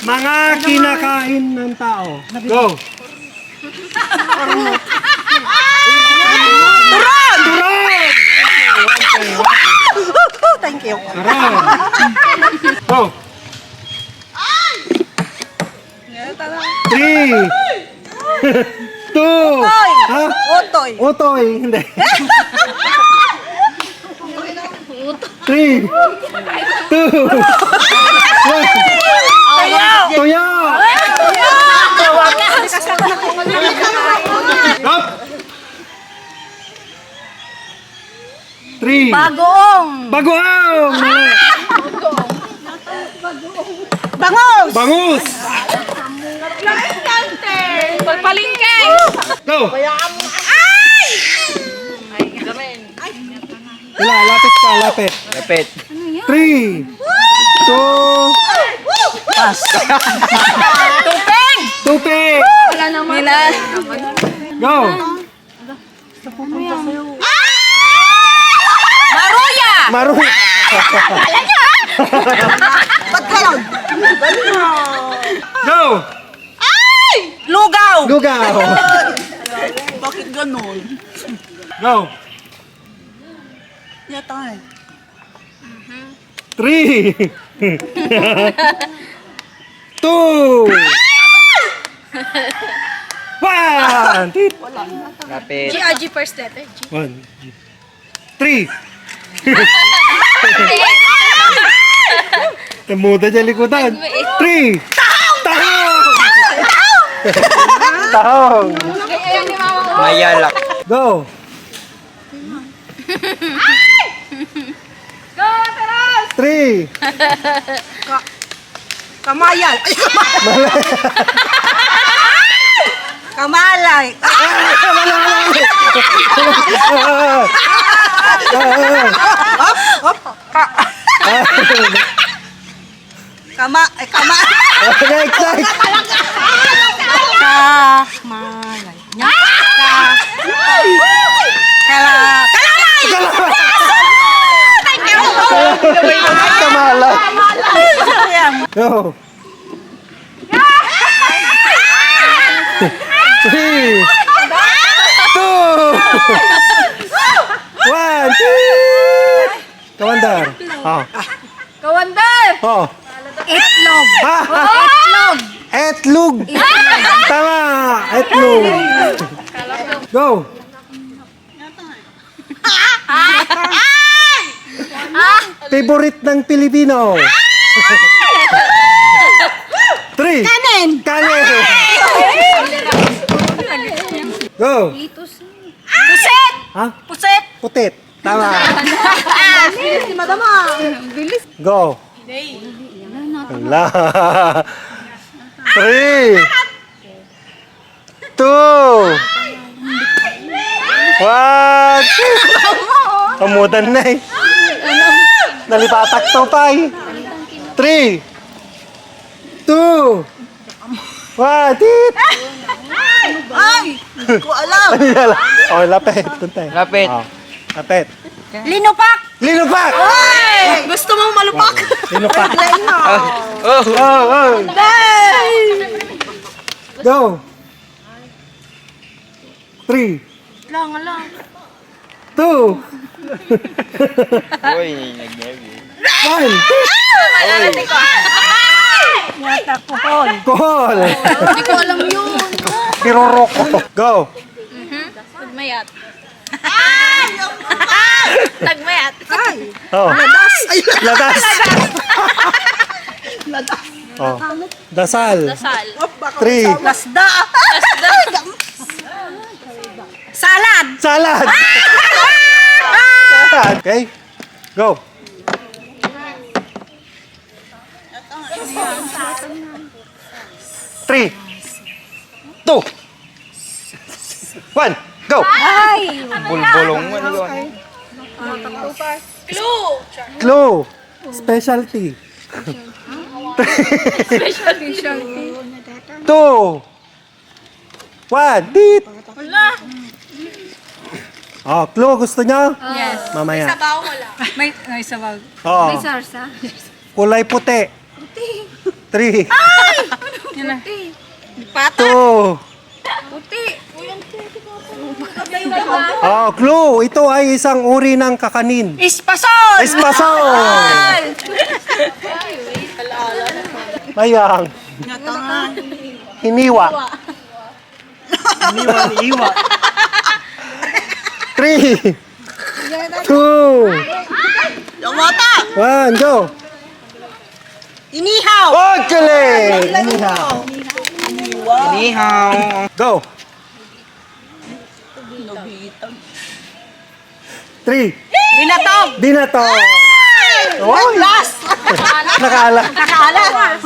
Mga kinakain ng tao. Go! Turon! Turon! Thank you. Turon! Go! 3 2 Otoy! Ha? Otoy! Otoy! Hindi. 3 2 Tayo! Tuyo! Up! 3 Bagoong! Bagoong! Mali. Bangos! Bangus! Palpalingke! Go! Ay! Wala, lapit ka, lapit. Lapit. 3 2 Pas! Tupeng! Tupig! Wala naman. Nila. Go! Maruya! Maru! Pagkalog! Go! Lugaw! Lugaw! Bakit ganun? Go! Yatay. 3 2 1 Lapit. G first letter. G. 1 3 Temuda dyan likutan. 3 Tahong! Tahong! Ayan ni mama ko. Mayalak. Go! Go, Teros! 3 Kamayal! Ay, kamalay! Kama! Ay, kama! Next, next! Kamalay. Kalalay! Kamala! Go! 3 2 1 Kawandar! Oh. Kawandar! Oh. Itlog! Ha? Itlog! Etlug! Tama! Etlug! Go! Favorite ng Pilipino! 3 Kanin! Kanin! Go! Puset! Ha? Puset! Putit! Tama! Si Madama! Go! Wala! 3 2 1 Amudan na eh. Nalipatak to pa eh. 3 2 1 Tit! Ay! Hindi ko alam! Oh, lapit. Tuntay. Lapit. Oh, lapit. Linupak! Linupak! Ay! Gusto mong malupak? Linupak. Oh. Oh, oh. Go! 3 Lang, lang. 2 Uy, nag-nervy. 1 Yata kuhol. Kohol! Hindi ko alam yun. Pirorok. Go! Nagmayat. Nagmayat. Ay! Oh. Ladas! Ay! Ladas! Oh. Dasal. Dasal. 3 Lasda! Salad! Salad! Okay? Go! Three, 2, 1, go! Ay! Bulbulong mo yun. Clue! Clue. Specialty. Specialty. 2, 1, dit! Wala. Oh, clue, gusto niyo? Yes. Mamaya. Sabaw wala. May sabaw. Oh, Sarsa. kulay puti. 3, Pata. 2. Oh, clue. Ito ay isang uri ng kakanin. Espasol. Espasol. Mayang. Hiniwa. Hiniwa. 3, 2, Yamata. 1, go. Inihaw. Okay. Inihaw. Inihaw. Go. 3, Binatog. Binatog. Oh, Last. nakala. Nakaalat.